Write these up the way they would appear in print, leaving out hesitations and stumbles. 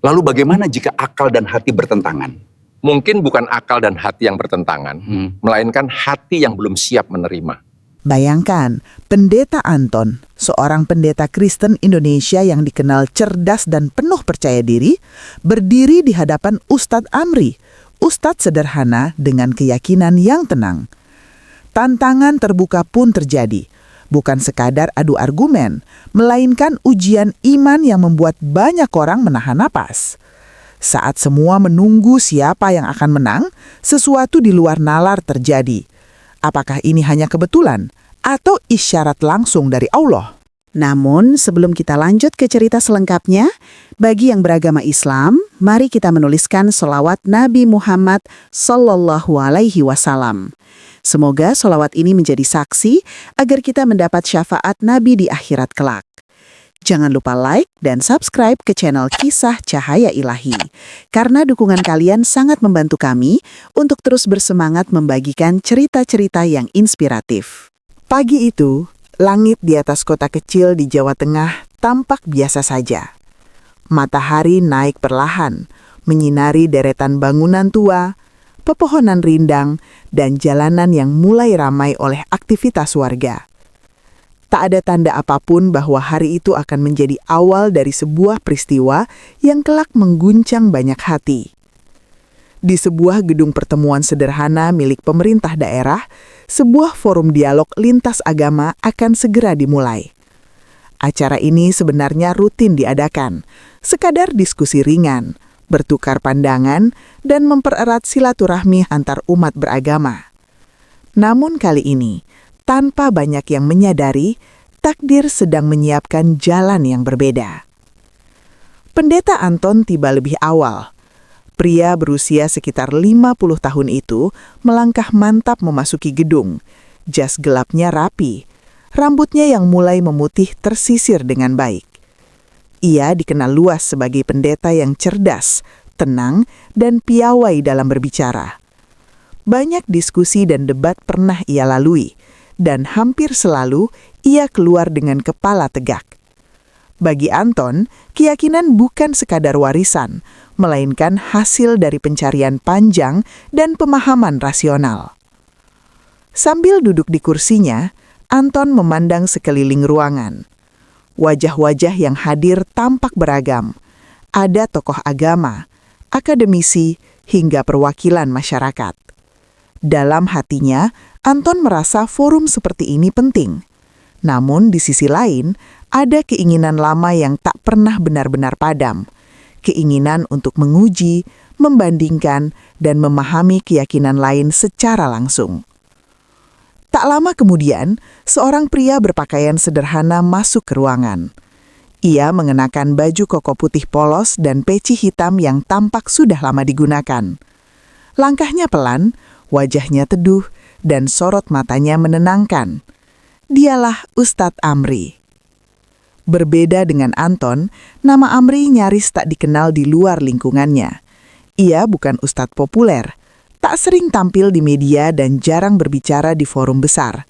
Lalu bagaimana jika akal dan hati bertentangan? Mungkin bukan akal dan hati yang bertentangan, melainkan hati yang belum siap menerima. Bayangkan, Pendeta Anton, seorang pendeta Kristen Indonesia yang dikenal cerdas dan penuh percaya diri, berdiri di hadapan Ustadz Amri, ustadz sederhana dengan keyakinan yang tenang. Tantangan terbuka pun terjadi, bukan sekadar adu argumen, melainkan ujian iman yang membuat banyak orang menahan napas. Saat semua menunggu siapa yang akan menang, sesuatu di luar nalar terjadi. Apakah ini hanya kebetulan atau isyarat langsung dari Allah? Namun, sebelum kita lanjut ke cerita selengkapnya, bagi yang beragama Islam, mari kita menuliskan sholawat Nabi Muhammad Sallallahu Alaihi Wasallam. Semoga sholawat ini menjadi saksi agar kita mendapat syafaat Nabi di akhirat kelak. Jangan lupa like dan subscribe ke channel Kisah Cahaya Ilahi, karena dukungan kalian sangat membantu kami untuk terus bersemangat membagikan cerita-cerita yang inspiratif. Pagi itu, langit di atas kota kecil di Jawa Tengah tampak biasa saja. Matahari naik perlahan, menyinari deretan bangunan tua, pepohonan rindang, dan jalanan yang mulai ramai oleh aktivitas warga. Tak ada tanda apapun bahwa hari itu akan menjadi awal dari sebuah peristiwa yang kelak mengguncang banyak hati. Di sebuah gedung pertemuan sederhana milik pemerintah daerah, sebuah forum dialog lintas agama akan segera dimulai. Acara ini sebenarnya rutin diadakan, sekadar diskusi ringan, bertukar pandangan, dan mempererat silaturahmi antar umat beragama. Namun kali ini, tanpa banyak yang menyadari, takdir sedang menyiapkan jalan yang berbeda. Pendeta Anton tiba lebih awal. Pria berusia sekitar 50 tahun itu melangkah mantap memasuki gedung. Jas gelapnya rapi, rambutnya yang mulai memutih tersisir dengan baik. Ia dikenal luas sebagai pendeta yang cerdas, tenang, dan piawai dalam berbicara. Banyak diskusi dan debat pernah ia lalui, dan hampir selalu ia keluar dengan kepala tegak. Bagi Anton, keyakinan bukan sekadar warisan, melainkan hasil dari pencarian panjang dan pemahaman rasional. Sambil duduk di kursinya, Anton memandang sekeliling ruangan. Wajah-wajah yang hadir tampak beragam. Ada tokoh agama, akademisi, hingga perwakilan masyarakat. Dalam hatinya, Anton merasa forum seperti ini penting. Namun di sisi lain, ada keinginan lama yang tak pernah benar-benar padam. Keinginan untuk menguji, membandingkan, dan memahami keyakinan lain secara langsung. Tak lama kemudian, seorang pria berpakaian sederhana masuk ke ruangan. Ia mengenakan baju koko putih polos dan peci hitam yang tampak sudah lama digunakan. Langkahnya pelan, wajahnya teduh, dan sorot matanya menenangkan. Dialah Ustadz Amri. Berbeda dengan Anton, nama Amri nyaris tak dikenal di luar lingkungannya. Ia bukan ustadz populer, tak sering tampil di media dan jarang berbicara di forum besar.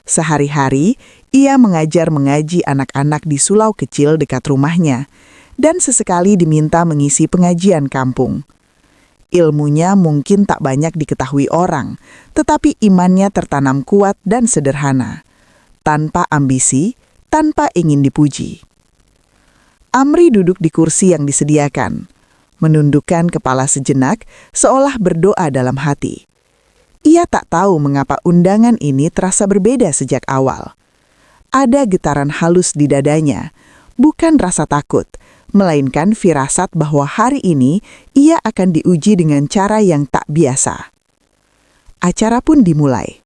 Sehari-hari, ia mengajar mengaji anak-anak di surau kecil dekat rumahnya, dan sesekali diminta mengisi pengajian kampung. Ilmunya mungkin tak banyak diketahui orang, tetapi imannya tertanam kuat dan sederhana. Tanpa ambisi, tanpa ingin dipuji. Amri duduk di kursi yang disediakan, menundukkan kepala sejenak seolah berdoa dalam hati. Ia tak tahu mengapa undangan ini terasa berbeda sejak awal. Ada getaran halus di dadanya, bukan rasa takut, melainkan firasat bahwa hari ini ia akan diuji dengan cara yang tak biasa. Acara pun dimulai.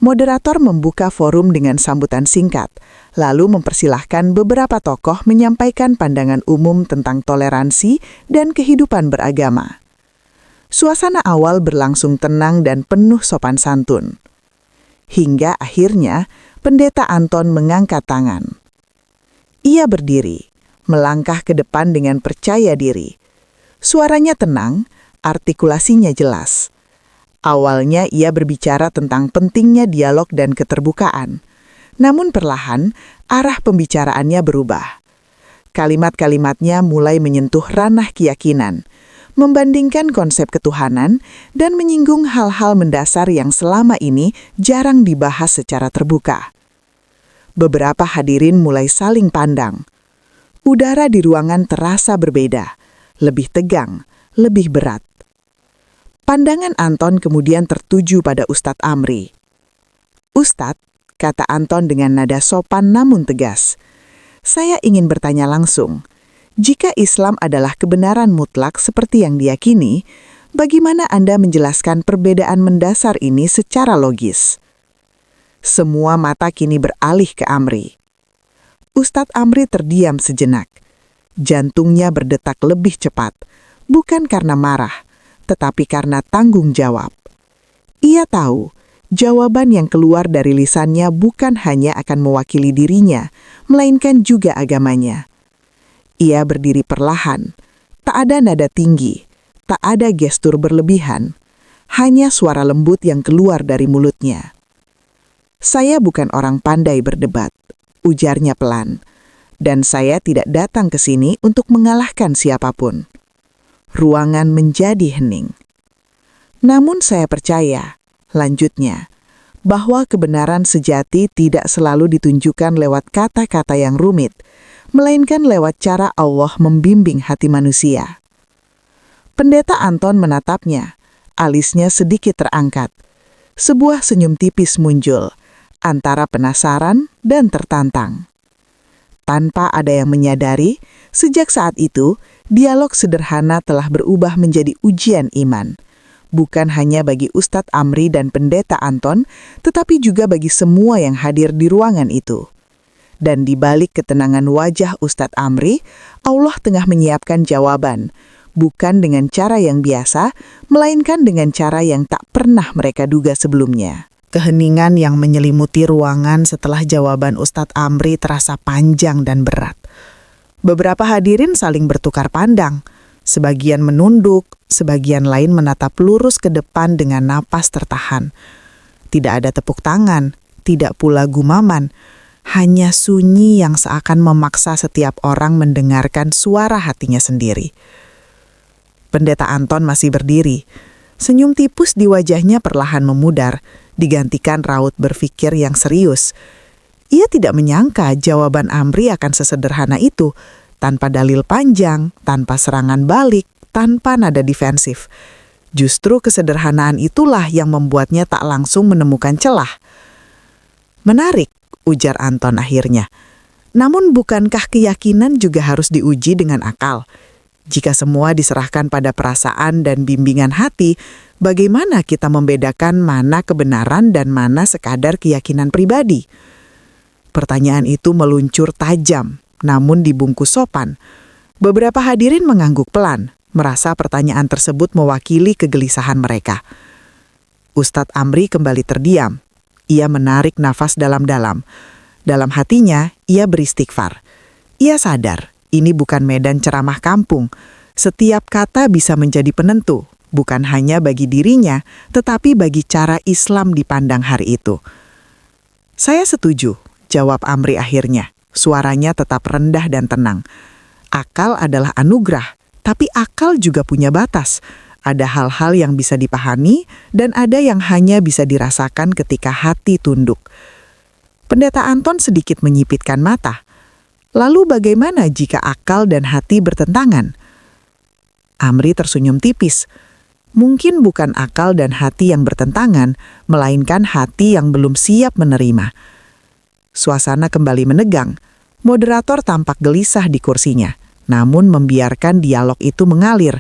Moderator membuka forum dengan sambutan singkat, lalu mempersilahkan beberapa tokoh menyampaikan pandangan umum tentang toleransi dan kehidupan beragama. Suasana awal berlangsung tenang dan penuh sopan santun. Hingga akhirnya, Pendeta Anton mengangkat tangan. Ia berdiri, melangkah ke depan dengan percaya diri. Suaranya tenang, artikulasinya jelas. Awalnya ia berbicara tentang pentingnya dialog dan keterbukaan. Namun perlahan, arah pembicaraannya berubah. Kalimat-kalimatnya mulai menyentuh ranah keyakinan, membandingkan konsep ketuhanan, dan menyinggung hal-hal mendasar yang selama ini jarang dibahas secara terbuka. Beberapa hadirin mulai saling pandang. Udara di ruangan terasa berbeda, lebih tegang, lebih berat. Pandangan Anton kemudian tertuju pada Ustadz Amri. "Ustadz," kata Anton dengan nada sopan namun tegas, "saya ingin bertanya langsung. Jika Islam adalah kebenaran mutlak seperti yang diyakini, bagaimana Anda menjelaskan perbedaan mendasar ini secara logis?" Semua mata kini beralih ke Amri. Ustadz Amri terdiam sejenak. Jantungnya berdetak lebih cepat, bukan karena marah, tetapi karena tanggung jawab. Ia tahu, jawaban yang keluar dari lisannya bukan hanya akan mewakili dirinya, melainkan juga agamanya. Ia berdiri perlahan, tak ada nada tinggi, tak ada gestur berlebihan, hanya suara lembut yang keluar dari mulutnya. "Saya bukan orang pandai berdebat," ujarnya pelan, "dan saya tidak datang ke sini untuk mengalahkan siapapun." Ruangan menjadi hening. "Namun saya percaya," lanjutnya, "bahwa kebenaran sejati tidak selalu ditunjukkan lewat kata-kata yang rumit, melainkan lewat cara Allah membimbing hati manusia." Pendeta Anton menatapnya, alisnya sedikit terangkat. Sebuah senyum tipis muncul, antara penasaran dan tertantang. Tanpa ada yang menyadari, sejak saat itu, dialog sederhana telah berubah menjadi ujian iman. Bukan hanya bagi Ustadz Amri dan Pendeta Anton, tetapi juga bagi semua yang hadir di ruangan itu. Dan di balik ketenangan wajah Ustadz Amri, Allah tengah menyiapkan jawaban, bukan dengan cara yang biasa, melainkan dengan cara yang tak pernah mereka duga sebelumnya. Keheningan yang menyelimuti ruangan setelah jawaban Ustadz Amri terasa panjang dan berat. Beberapa hadirin saling bertukar pandang. Sebagian menunduk, sebagian lain menatap lurus ke depan dengan napas tertahan. Tidak ada tepuk tangan, tidak pula gumaman. Hanya sunyi yang seakan memaksa setiap orang mendengarkan suara hatinya sendiri. Pendeta Anton masih berdiri. Senyum tipus di wajahnya perlahan memudar, digantikan raut berpikir yang serius. Ia tidak menyangka jawaban Amri akan sesederhana itu, tanpa dalil panjang, tanpa serangan balik, tanpa nada defensif. Justru kesederhanaan itulah yang membuatnya tak langsung menemukan celah. "Menarik," ujar Anton akhirnya. "Namun bukankah keyakinan juga harus diuji dengan akal? Jika semua diserahkan pada perasaan dan bimbingan hati, bagaimana kita membedakan mana kebenaran dan mana sekadar keyakinan pribadi?" Pertanyaan itu meluncur tajam, namun dibungkus sopan. Beberapa hadirin mengangguk pelan, merasa pertanyaan tersebut mewakili kegelisahan mereka. Ustadz Amri kembali terdiam. Ia menarik nafas dalam-dalam. Dalam hatinya, ia beristighfar. Ia sadar, ini bukan medan ceramah kampung. Setiap kata bisa menjadi penentu, bukan hanya bagi dirinya, tetapi bagi cara Islam dipandang hari itu. "Saya setuju," jawab Amri akhirnya. Suaranya tetap rendah dan tenang. "Akal adalah anugerah, tapi akal juga punya batas. Ada hal-hal yang bisa dipahami dan ada yang hanya bisa dirasakan ketika hati tunduk." Pendeta Anton sedikit menyipitkan mata. "Lalu bagaimana jika akal dan hati bertentangan?" Amri tersenyum tipis. "Mungkin bukan akal dan hati yang bertentangan, melainkan hati yang belum siap menerima." Suasana kembali menegang. Moderator tampak gelisah di kursinya, namun membiarkan dialog itu mengalir.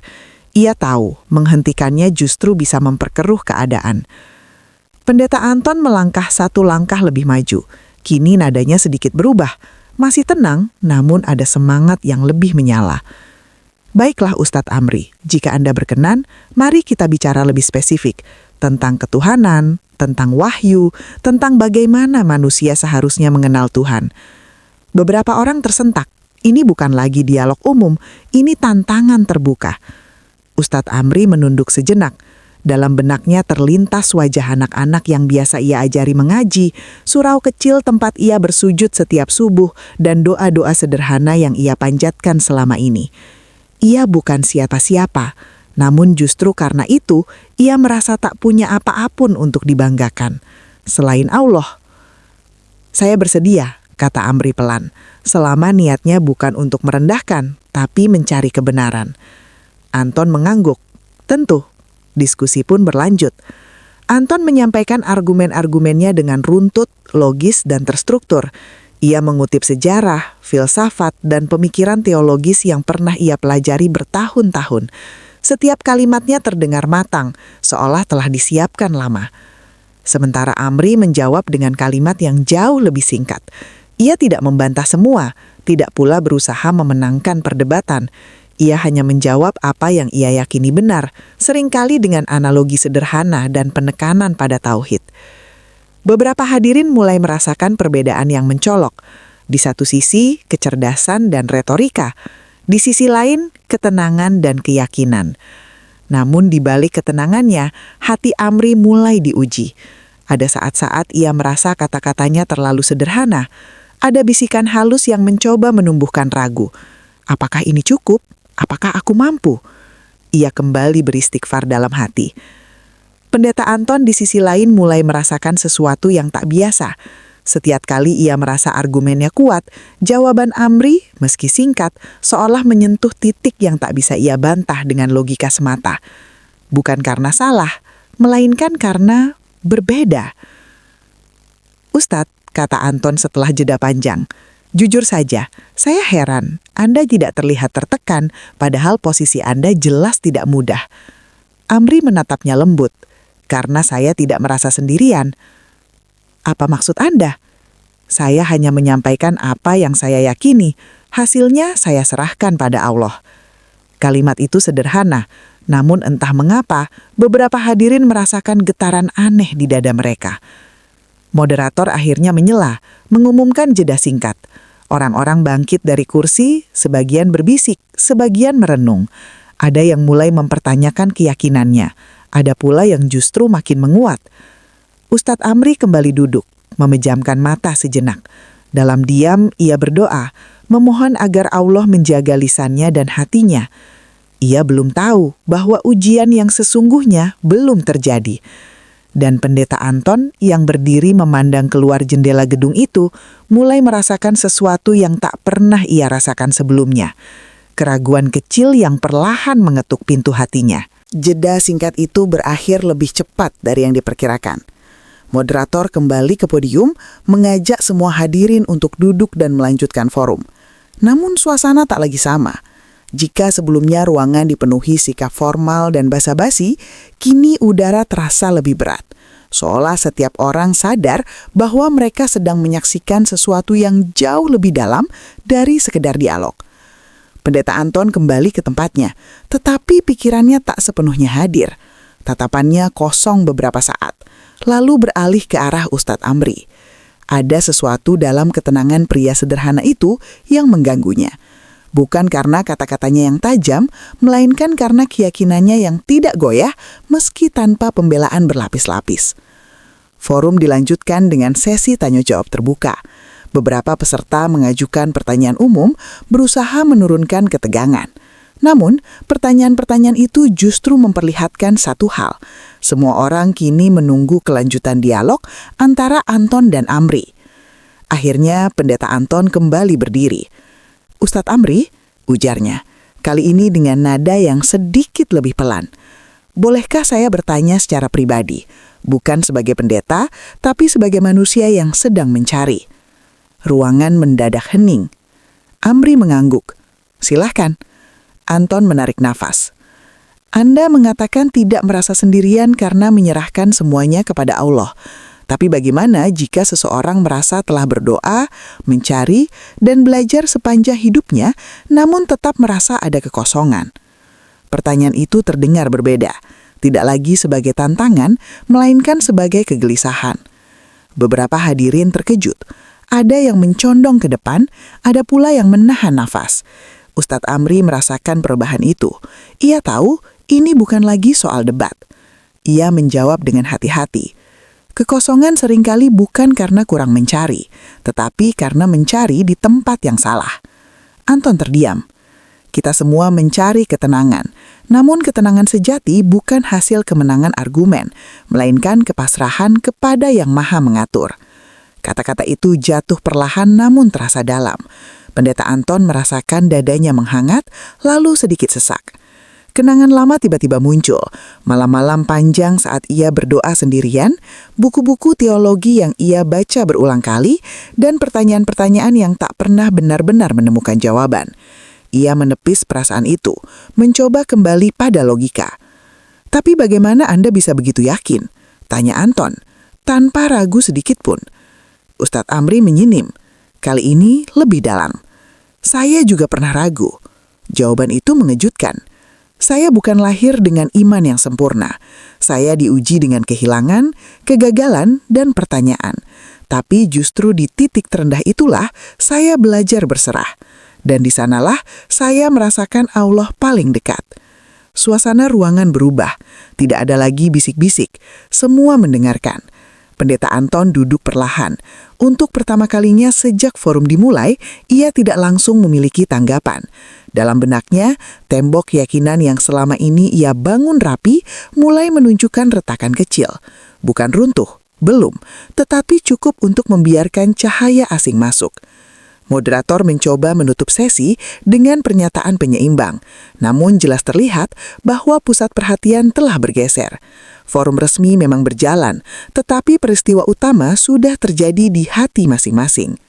Ia tahu menghentikannya justru bisa memperkeruh keadaan. Pendeta Anton melangkah satu langkah lebih maju. Kini nadanya sedikit berubah. Masih tenang, namun ada semangat yang lebih menyala. "Baiklah Ustadz Amri, jika Anda berkenan, mari kita bicara lebih spesifik tentang ketuhanan, tentang wahyu, tentang bagaimana manusia seharusnya mengenal Tuhan." Beberapa orang tersentak. Ini bukan lagi dialog umum, ini tantangan terbuka. Ustadz Amri menunduk sejenak. Dalam benaknya terlintas wajah anak-anak yang biasa ia ajari mengaji, surau kecil tempat ia bersujud setiap subuh, dan doa-doa sederhana yang ia panjatkan selama ini. Ia bukan siapa-siapa, namun justru karena itu ia merasa tak punya apa-apun untuk dibanggakan. Selain Allah. "Saya bersedia," kata Amri pelan, "selama niatnya bukan untuk merendahkan, tapi mencari kebenaran." Anton mengangguk. "Tentu." Diskusi pun berlanjut. Anton menyampaikan argumen-argumennya dengan runtut, logis, dan terstruktur. Ia mengutip sejarah, filsafat, dan pemikiran teologis yang pernah ia pelajari bertahun-tahun. Setiap kalimatnya terdengar matang, seolah telah disiapkan lama. Sementara Amri menjawab dengan kalimat yang jauh lebih singkat. Ia tidak membantah semua, tidak pula berusaha memenangkan perdebatan. Ia hanya menjawab apa yang ia yakini benar, seringkali dengan analogi sederhana dan penekanan pada tauhid. Beberapa hadirin mulai merasakan perbedaan yang mencolok. Di satu sisi, kecerdasan dan retorika. Di sisi lain, ketenangan dan keyakinan. Namun di balik ketenangannya, hati Amri mulai diuji. Ada saat-saat ia merasa kata-katanya terlalu sederhana. Ada bisikan halus yang mencoba menumbuhkan ragu. Apakah ini cukup? Apakah aku mampu? Ia kembali beristighfar dalam hati. Pendeta Anton di sisi lain mulai merasakan sesuatu yang tak biasa. Setiap kali ia merasa argumennya kuat, jawaban Amri, meski singkat, seolah menyentuh titik yang tak bisa ia bantah dengan logika semata. Bukan karena salah, melainkan karena berbeda. "Ustadz," kata Anton setelah jeda panjang, "jujur saja, saya heran Anda tidak terlihat tertekan, padahal posisi Anda jelas tidak mudah." Amri menatapnya lembut. "Karena saya tidak merasa sendirian." "Apa maksud Anda?" "Saya hanya menyampaikan apa yang saya yakini. Hasilnya saya serahkan pada Allah." Kalimat itu sederhana, namun entah mengapa beberapa hadirin merasakan getaran aneh di dada mereka. Moderator akhirnya menyela, mengumumkan jeda singkat. Orang-orang bangkit dari kursi, sebagian berbisik, sebagian merenung. Ada yang mulai mempertanyakan keyakinannya, ada pula yang justru makin menguat. Ustadz Amri kembali duduk, memejamkan mata sejenak. Dalam diam, ia berdoa, memohon agar Allah menjaga lisannya dan hatinya. Ia belum tahu bahwa ujian yang sesungguhnya belum terjadi. Dan pendeta Anton yang berdiri memandang keluar jendela gedung itu mulai merasakan sesuatu yang tak pernah ia rasakan sebelumnya. Keraguan kecil yang perlahan mengetuk pintu hatinya. Jeda singkat itu berakhir lebih cepat dari yang diperkirakan. Moderator kembali ke podium, mengajak semua hadirin untuk duduk dan melanjutkan forum. Namun suasana tak lagi sama. Jika sebelumnya ruangan dipenuhi sikap formal dan basa-basi, kini udara terasa lebih berat. Seolah setiap orang sadar bahwa mereka sedang menyaksikan sesuatu yang jauh lebih dalam dari sekedar dialog. Pendeta Anton kembali ke tempatnya, tetapi pikirannya tak sepenuhnya hadir. Tatapannya kosong beberapa saat, lalu beralih ke arah Ustadz Amri. Ada sesuatu dalam ketenangan pria sederhana itu yang mengganggunya. Bukan karena kata-katanya yang tajam, melainkan karena keyakinannya yang tidak goyah meski tanpa pembelaan berlapis-lapis. Forum dilanjutkan dengan sesi tanya-jawab terbuka. Beberapa peserta mengajukan pertanyaan umum, berusaha menurunkan ketegangan. Namun, pertanyaan-pertanyaan itu justru memperlihatkan satu hal. Semua orang kini menunggu kelanjutan dialog antara Anton dan Amri. Akhirnya, pendeta Anton kembali berdiri. "Ustadz Amri," ujarnya, kali ini dengan nada yang sedikit lebih pelan. "Bolehkah saya bertanya secara pribadi, bukan sebagai pendeta, tapi sebagai manusia yang sedang mencari?" Ruangan mendadak hening. Amri mengangguk. "Silahkan." Anton menarik nafas. "Anda mengatakan tidak merasa sendirian karena menyerahkan semuanya kepada Allah. Tapi bagaimana jika seseorang merasa telah berdoa, mencari, dan belajar sepanjang hidupnya, namun tetap merasa ada kekosongan?" Pertanyaan itu terdengar berbeda, tidak lagi sebagai tantangan, melainkan sebagai kegelisahan. Beberapa hadirin terkejut. Ada yang mencondong ke depan, ada pula yang menahan nafas. Ustadz Amri merasakan perubahan itu. Ia tahu ini bukan lagi soal debat. Ia menjawab dengan hati-hati. Kekosongan seringkali bukan karena kurang mencari, tetapi karena mencari di tempat yang salah. Anton terdiam. Kita semua mencari ketenangan, namun ketenangan sejati bukan hasil kemenangan argumen, melainkan kepasrahan kepada Yang Maha Mengatur. Kata-kata itu jatuh perlahan namun terasa dalam. Pendeta Anton merasakan dadanya menghangat, lalu sedikit sesak. Kenangan lama tiba-tiba muncul. Malam-malam panjang saat ia berdoa sendirian, buku-buku teologi yang ia baca berulang kali, dan pertanyaan-pertanyaan yang tak pernah benar-benar menemukan jawaban. Ia menepis perasaan itu, mencoba kembali pada logika. "Tapi bagaimana Anda bisa begitu yakin?" tanya Anton, tanpa ragu sedikit pun. Ustadz Amri menyinim. Kali ini lebih dalam. "Saya juga pernah ragu." Jawaban itu mengejutkan. "Saya bukan lahir dengan iman yang sempurna. Saya diuji dengan kehilangan, kegagalan, dan pertanyaan. Tapi justru di titik terendah itulah saya belajar berserah. Dan di sanalah saya merasakan Allah paling dekat." Suasana ruangan berubah. Tidak ada lagi bisik-bisik. Semua mendengarkan. Pendeta Anton duduk perlahan. Untuk pertama kalinya sejak forum dimulai, ia tidak langsung memiliki tanggapan. Dalam benaknya, tembok keyakinan yang selama ini ia bangun rapi mulai menunjukkan retakan kecil. Bukan runtuh, belum, tetapi cukup untuk membiarkan cahaya asing masuk. Moderator mencoba menutup sesi dengan pernyataan penyeimbang, namun jelas terlihat bahwa pusat perhatian telah bergeser. Forum resmi memang berjalan, tetapi peristiwa utama sudah terjadi di hati masing-masing.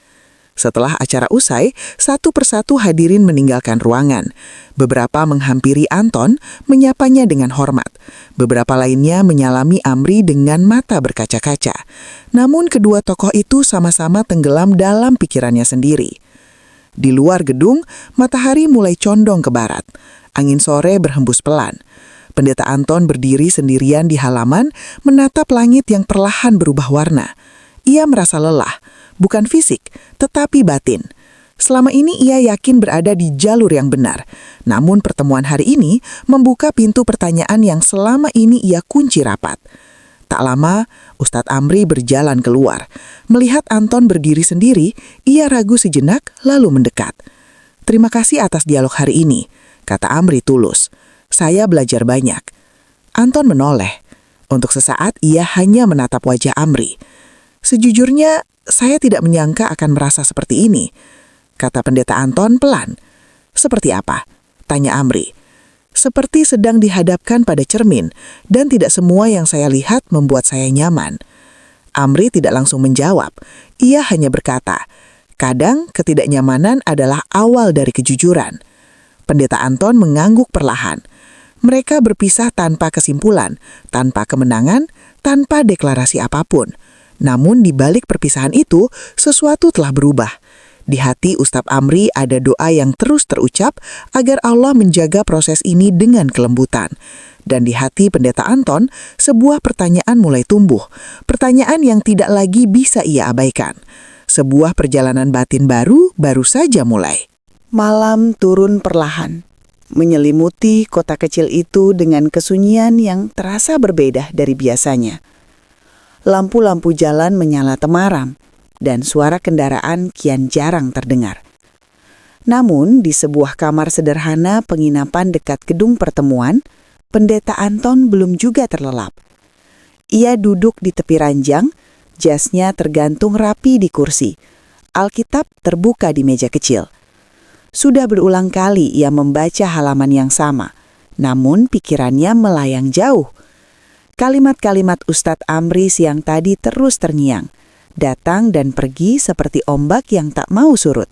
Setelah acara usai, satu persatu hadirin meninggalkan ruangan. Beberapa menghampiri Anton, menyapanya dengan hormat. Beberapa lainnya menyalami Amri dengan mata berkaca-kaca. Namun kedua tokoh itu sama-sama tenggelam dalam pikirannya sendiri. Di luar gedung, matahari mulai condong ke barat. Angin sore berhembus pelan. Pendeta Anton berdiri sendirian di halaman, menatap langit yang perlahan berubah warna. Ia merasa lelah. Bukan fisik, tetapi batin. Selama ini ia yakin berada di jalur yang benar. Namun pertemuan hari ini membuka pintu pertanyaan yang selama ini ia kunci rapat. Tak lama, Ustadz Amri berjalan keluar. Melihat Anton berdiri sendiri, ia ragu sejenak lalu mendekat. "Terima kasih atas dialog hari ini," kata Amri tulus. "Saya belajar banyak." Anton menoleh. Untuk sesaat ia hanya menatap wajah Amri. "Sejujurnya, saya tidak menyangka akan merasa seperti ini," kata pendeta Anton pelan. "Seperti apa?" tanya Amri. "Seperti sedang dihadapkan pada cermin, dan tidak semua yang saya lihat membuat saya nyaman." Amri tidak langsung menjawab. Ia hanya berkata, "Kadang ketidaknyamanan adalah awal dari kejujuran." Pendeta Anton mengangguk perlahan. Mereka berpisah tanpa kesimpulan, tanpa kemenangan, tanpa deklarasi apapun. Namun di balik perpisahan itu, sesuatu telah berubah. Di hati Ustadz Amri ada doa yang terus terucap agar Allah menjaga proses ini dengan kelembutan. Dan di hati pendeta Anton, sebuah pertanyaan mulai tumbuh. Pertanyaan yang tidak lagi bisa ia abaikan. Sebuah perjalanan batin baru saja mulai. Malam turun perlahan, menyelimuti kota kecil itu dengan kesunyian yang terasa berbeda dari biasanya. Lampu-lampu jalan menyala temaram, dan suara kendaraan kian jarang terdengar. Namun, di sebuah kamar sederhana penginapan dekat gedung pertemuan, pendeta Anton belum juga terlelap. Ia duduk di tepi ranjang, jasnya tergantung rapi di kursi. Alkitab terbuka di meja kecil. Sudah berulang kali ia membaca halaman yang sama, namun pikirannya melayang jauh. Kalimat-kalimat Ustadz Amri siang tadi terus terngiang, datang dan pergi seperti ombak yang tak mau surut.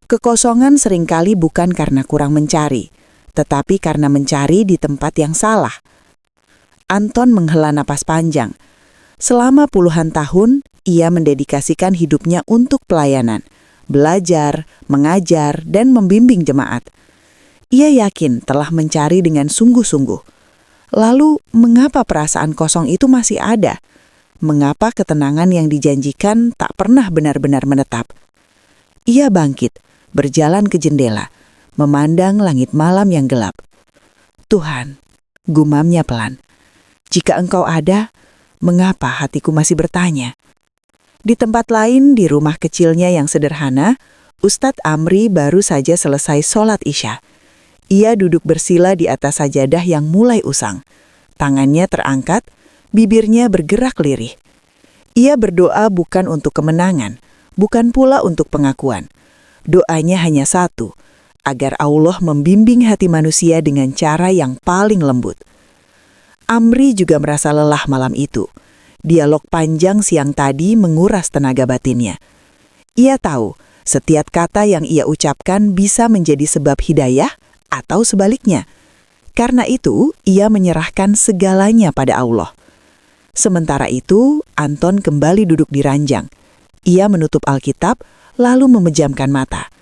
Kekosongan seringkali bukan karena kurang mencari, tetapi karena mencari di tempat yang salah. Anton menghela napas panjang. Selama puluhan tahun, ia mendedikasikan hidupnya untuk pelayanan, belajar, mengajar, dan membimbing jemaat. Ia yakin telah mencari dengan sungguh-sungguh. Lalu, mengapa perasaan kosong itu masih ada? Mengapa ketenangan yang dijanjikan tak pernah benar-benar menetap? Ia bangkit, berjalan ke jendela, memandang langit malam yang gelap. "Tuhan," gumamnya pelan, Jika engkau ada, mengapa hatiku masih bertanya? Di tempat lain, di rumah kecilnya yang sederhana, Ustadz Amri baru saja selesai sholat Isya. Ia duduk bersila di atas sajadah yang mulai usang. Tangannya terangkat, bibirnya bergerak lirih. Ia berdoa bukan untuk kemenangan, bukan pula untuk pengakuan. Doanya hanya satu, agar Allah membimbing hati manusia dengan cara yang paling lembut. Amri juga merasa lelah malam itu. Dialog panjang siang tadi menguras tenaga batinnya. Ia tahu, setiap kata yang ia ucapkan bisa menjadi sebab hidayah atau sebaliknya. Karena itu, ia menyerahkan segalanya pada Allah. Sementara itu, Anton kembali duduk di ranjang. Ia menutup Alkitab, lalu memejamkan mata.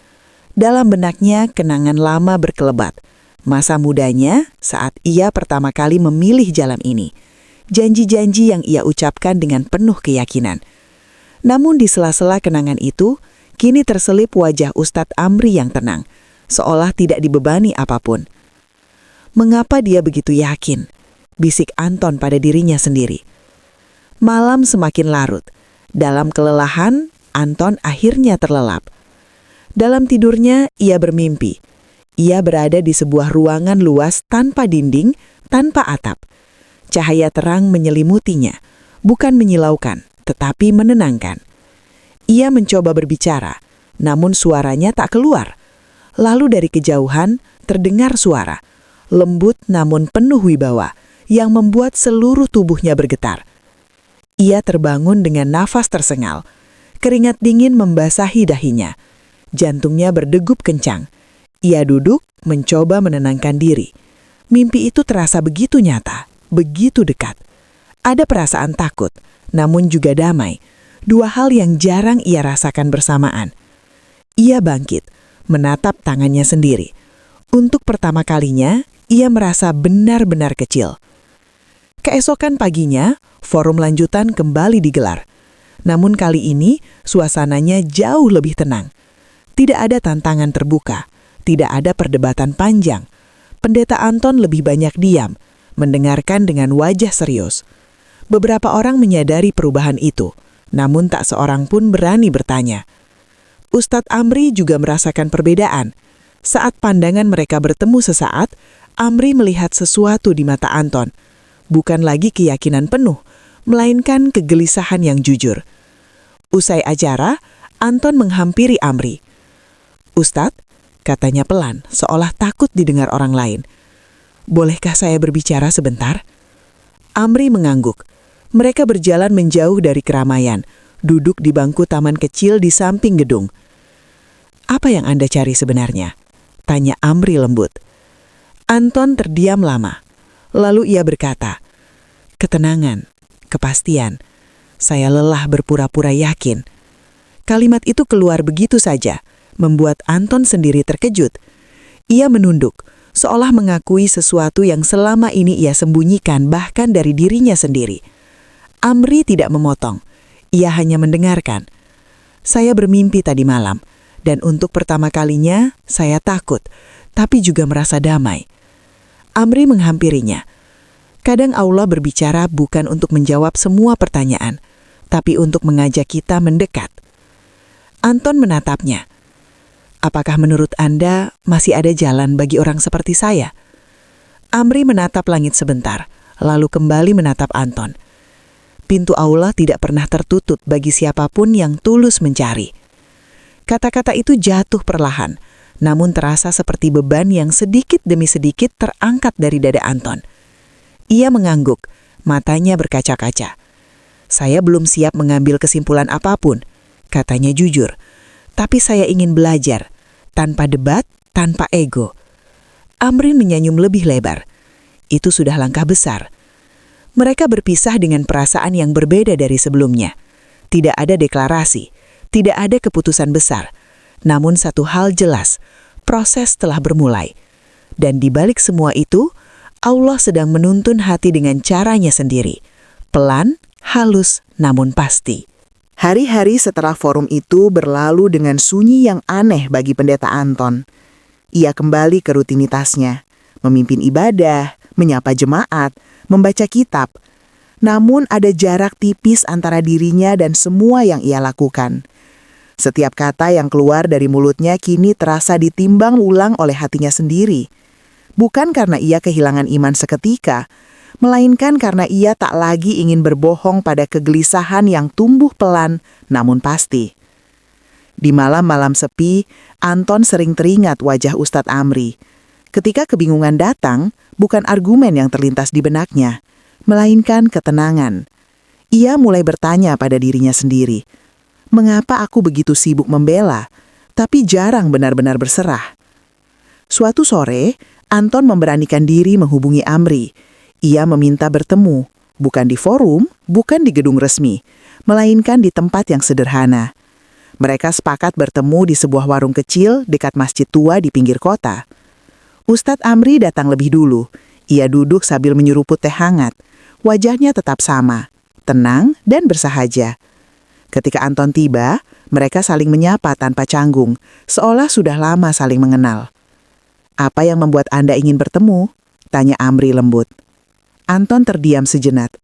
Dalam benaknya, kenangan lama berkelebat. Masa mudanya saat ia pertama kali memilih jalan ini. Janji-janji yang ia ucapkan dengan penuh keyakinan. Namun di sela-sela kenangan itu, kini terselip wajah Ustadz Amri yang tenang, seolah tidak dibebani apapun. Mengapa dia begitu yakin? Bisik Anton pada dirinya sendiri. Malam semakin larut. Dalam kelelahan, Anton akhirnya terlelap. Dalam tidurnya, ia bermimpi. Ia berada di sebuah ruangan luas tanpa dinding, tanpa atap. Cahaya terang menyelimutinya, bukan menyilaukan, tetapi menenangkan. Ia mencoba berbicara, namun suaranya tak keluar. Lalu dari kejauhan terdengar suara, lembut namun penuh wibawa, yang membuat seluruh tubuhnya bergetar. Ia terbangun dengan nafas tersengal. Keringat dingin membasahi dahinya. Jantungnya berdegup kencang. Ia duduk, mencoba menenangkan diri. Mimpi itu terasa begitu nyata, begitu dekat. Ada perasaan takut, namun juga damai. Dua hal yang jarang ia rasakan bersamaan. Ia bangkit, menatap tangannya sendiri. Untuk pertama kalinya, ia merasa benar-benar kecil. Keesokan paginya, forum lanjutan kembali digelar. Namun kali ini, suasananya jauh lebih tenang. Tidak ada tantangan terbuka, tidak ada perdebatan panjang. Pendeta Anton lebih banyak diam, mendengarkan dengan wajah serius. Beberapa orang menyadari perubahan itu, namun tak seorang pun berani bertanya. Ustadz Amri juga merasakan perbedaan. Saat pandangan mereka bertemu sesaat, Amri melihat sesuatu di mata Anton. Bukan lagi keyakinan penuh, melainkan kegelisahan yang jujur. Usai acara, Anton menghampiri Amri. "Ustadz," katanya pelan, seolah takut didengar orang lain. "Bolehkah saya berbicara sebentar?" Amri mengangguk. Mereka berjalan menjauh dari keramaian, duduk di bangku taman kecil di samping gedung. "Apa yang Anda cari sebenarnya?" tanya Amri lembut. Anton terdiam lama. Lalu ia berkata, "Ketenangan, kepastian. Saya lelah berpura-pura yakin." Kalimat itu keluar begitu saja, membuat Anton sendiri terkejut. Ia menunduk, seolah mengakui sesuatu yang selama ini ia sembunyikan bahkan dari dirinya sendiri. Amri tidak memotong, ia hanya mendengarkan. "Saya bermimpi tadi malam, dan untuk pertama kalinya saya takut, tapi juga merasa damai." Amri menghampirinya. Kadang Allah berbicara bukan untuk menjawab semua pertanyaan, tapi untuk mengajak kita mendekat. Anton menatapnya. "Apakah menurut Anda masih ada jalan bagi orang seperti saya?" Amri menatap langit sebentar, lalu kembali menatap Anton. Pintu Allah tidak pernah tertutup bagi siapapun yang tulus mencari. Kata-kata itu jatuh perlahan, namun terasa seperti beban yang sedikit demi sedikit terangkat dari dada Anton. Ia mengangguk, matanya berkaca-kaca. "Saya belum siap mengambil kesimpulan apapun," katanya jujur. "Tapi saya ingin belajar, tanpa debat, tanpa ego." Amri menyenyum lebih lebar. Itu sudah langkah besar. Mereka berpisah dengan perasaan yang berbeda dari sebelumnya. Tidak ada deklarasi, tidak ada keputusan besar. Namun satu hal jelas, proses telah bermulai. Dan di balik semua itu, Allah sedang menuntun hati dengan caranya sendiri. Pelan, halus, namun pasti. Hari-hari setelah forum itu berlalu dengan sunyi yang aneh bagi pendeta Anton. Ia kembali ke rutinitasnya, memimpin ibadah, menyapa jemaat, membaca kitab. Namun ada jarak tipis antara dirinya dan semua yang ia lakukan. Setiap kata yang keluar dari mulutnya kini terasa ditimbang ulang oleh hatinya sendiri. Bukan karena ia kehilangan iman seketika, melainkan karena ia tak lagi ingin berbohong pada kegelisahan yang tumbuh pelan namun pasti. Di malam-malam sepi, Anton sering teringat wajah Ustadz Amri. Ketika kebingungan datang, bukan argumen yang terlintas di benaknya, melainkan ketenangan. Ia mulai bertanya pada dirinya sendiri, mengapa aku begitu sibuk membela, tapi jarang benar-benar berserah? Suatu sore, Anton memberanikan diri menghubungi Amri. Ia meminta bertemu, bukan di forum, bukan di gedung resmi, melainkan di tempat yang sederhana. Mereka sepakat bertemu di sebuah warung kecil dekat masjid tua di pinggir kota. Ustadz Amri datang lebih dulu. Ia duduk sambil menyeruput teh hangat. Wajahnya tetap sama, tenang dan bersahaja. Ketika Anton tiba, mereka saling menyapa tanpa canggung, seolah sudah lama saling mengenal. "Apa yang membuat Anda ingin bertemu?" tanya Amri lembut. Anton terdiam sejenak.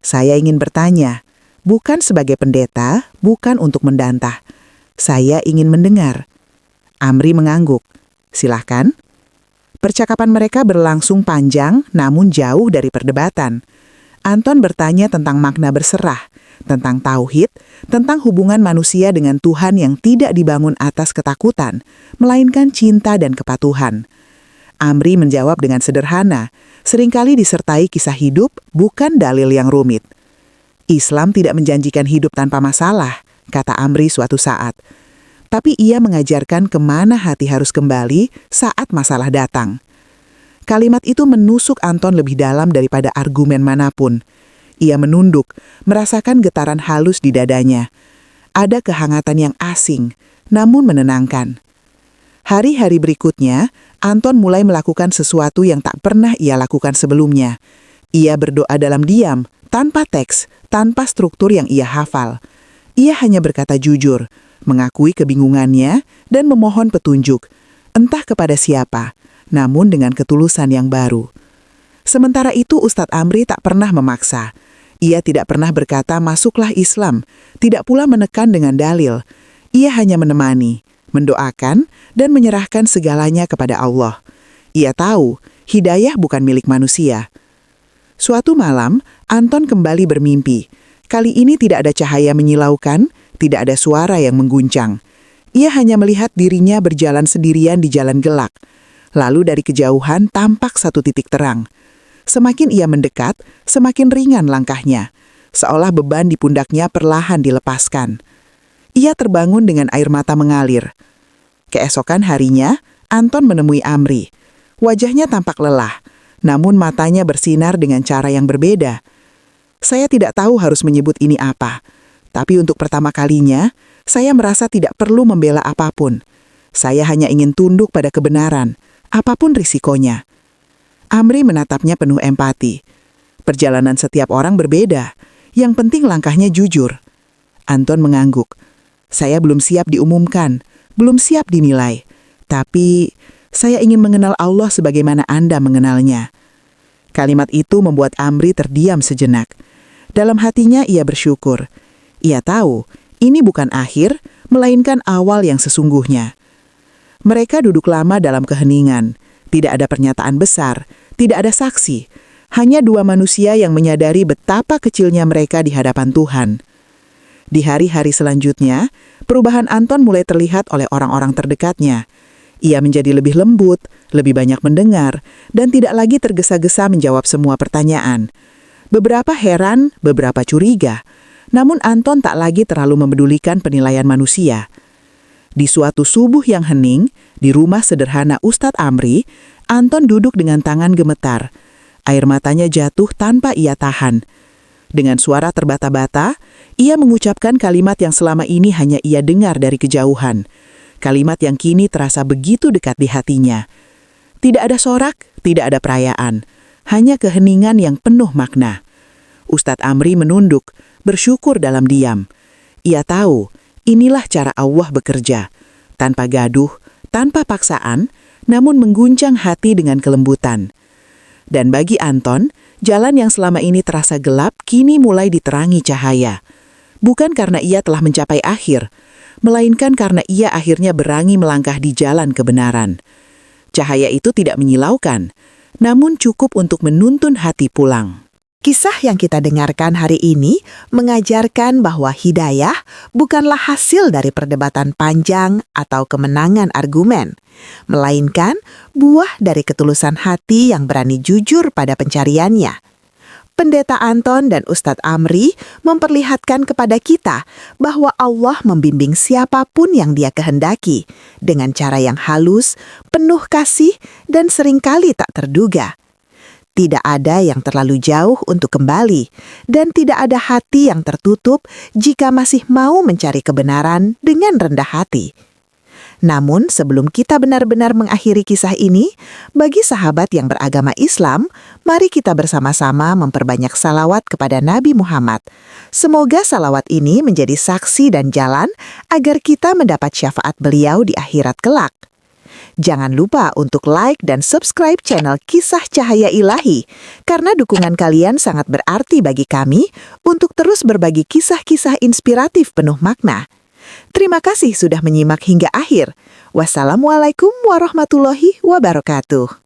"Saya ingin bertanya, bukan sebagai pendeta, bukan untuk mendantah. Saya ingin mendengar." Amri mengangguk. "Silahkan." Percakapan mereka berlangsung panjang, namun jauh dari perdebatan. Anton bertanya tentang makna berserah, tentang tauhid, tentang hubungan manusia dengan Tuhan yang tidak dibangun atas ketakutan, melainkan cinta dan kepatuhan. Amri menjawab dengan sederhana, seringkali disertai kisah hidup, bukan dalil yang rumit. "Islam tidak menjanjikan hidup tanpa masalah," kata Amri suatu saat. "Tapi ia mengajarkan kemana hati harus kembali saat masalah datang." Kalimat itu menusuk Anton lebih dalam daripada argumen manapun. Ia menunduk, merasakan getaran halus di dadanya. Ada kehangatan yang asing, namun menenangkan. Hari-hari berikutnya, Anton mulai melakukan sesuatu yang tak pernah ia lakukan sebelumnya. Ia berdoa dalam diam, tanpa teks, tanpa struktur yang ia hafal. Ia hanya berkata jujur, mengakui kebingungannya, dan memohon petunjuk, entah kepada siapa, namun dengan ketulusan yang baru. Sementara itu Ustadz Amri tak pernah memaksa. Ia tidak pernah berkata masuklah Islam, tidak pula menekan dengan dalil. Ia hanya menemani, mendoakan, dan menyerahkan segalanya kepada Allah. Ia tahu, hidayah bukan milik manusia. Suatu malam, Anton kembali bermimpi. Kali ini tidak ada cahaya menyilaukan, tidak ada suara yang mengguncang. Ia hanya melihat dirinya berjalan sendirian di jalan gelap. Lalu dari kejauhan tampak satu titik terang. Semakin ia mendekat, semakin ringan langkahnya. Seolah beban di pundaknya perlahan dilepaskan. Ia terbangun dengan air mata mengalir. Keesokan harinya, Anton menemui Amri. Wajahnya tampak lelah, namun matanya bersinar dengan cara yang berbeda. "Saya tidak tahu harus menyebut ini apa, tapi untuk pertama kalinya, saya merasa tidak perlu membela apapun. Saya hanya ingin tunduk pada kebenaran, apapun risikonya." Amri menatapnya penuh empati. Perjalanan setiap orang berbeda. Yang penting langkahnya jujur. Anton mengangguk. "Saya belum siap diumumkan, belum siap dinilai. Tapi saya ingin mengenal Allah sebagaimana Anda mengenalnya." Kalimat itu membuat Amri terdiam sejenak. Dalam hatinya ia bersyukur. Ia tahu, ini bukan akhir, melainkan awal yang sesungguhnya. Mereka duduk lama dalam keheningan. Tidak ada pernyataan besar, tidak ada saksi. Hanya dua manusia yang menyadari betapa kecilnya mereka di hadapan Tuhan. Di hari-hari selanjutnya, perubahan Anton mulai terlihat oleh orang-orang terdekatnya. Ia menjadi lebih lembut, lebih banyak mendengar, dan tidak lagi tergesa-gesa menjawab semua pertanyaan. Beberapa heran, beberapa curiga. Namun Anton tak lagi terlalu memedulikan penilaian manusia. Di suatu subuh yang hening, di rumah sederhana Ustadz Amri, Anton duduk dengan tangan gemetar. Air matanya jatuh tanpa ia tahan. Dengan suara terbata-bata, ia mengucapkan kalimat yang selama ini hanya ia dengar dari kejauhan. Kalimat yang kini terasa begitu dekat di hatinya. Tidak ada sorak, tidak ada perayaan. Hanya keheningan yang penuh makna. Ustadz Amri menunduk, bersyukur dalam diam. Ia tahu, inilah cara Allah bekerja. Tanpa gaduh, tanpa paksaan, namun mengguncang hati dengan kelembutan. Dan bagi Anton, jalan yang selama ini terasa gelap kini mulai diterangi cahaya. Bukan karena ia telah mencapai akhir, melainkan karena ia akhirnya berani melangkah di jalan kebenaran. Cahaya itu tidak menyilaukan, namun cukup untuk menuntun hati pulang. Kisah yang kita dengarkan hari ini mengajarkan bahwa hidayah bukanlah hasil dari perdebatan panjang atau kemenangan argumen, melainkan buah dari ketulusan hati yang berani jujur pada pencariannya. Pendeta Anton dan Ustadz Amri memperlihatkan kepada kita bahwa Allah membimbing siapapun yang Dia kehendaki dengan cara yang halus, penuh kasih, dan seringkali tak terduga. Tidak ada yang terlalu jauh untuk kembali, dan tidak ada hati yang tertutup jika masih mau mencari kebenaran dengan rendah hati. Namun, sebelum kita benar-benar mengakhiri kisah ini, bagi sahabat yang beragama Islam, mari kita bersama-sama memperbanyak salawat kepada Nabi Muhammad. Semoga salawat ini menjadi saksi dan jalan agar kita mendapat syafaat beliau di akhirat kelak. Jangan lupa untuk like dan subscribe channel Kisah Cahaya Ilahi, karena dukungan kalian sangat berarti bagi kami untuk terus berbagi kisah-kisah inspiratif penuh makna. Terima kasih sudah menyimak hingga akhir. Wassalamualaikum warahmatullahi wabarakatuh.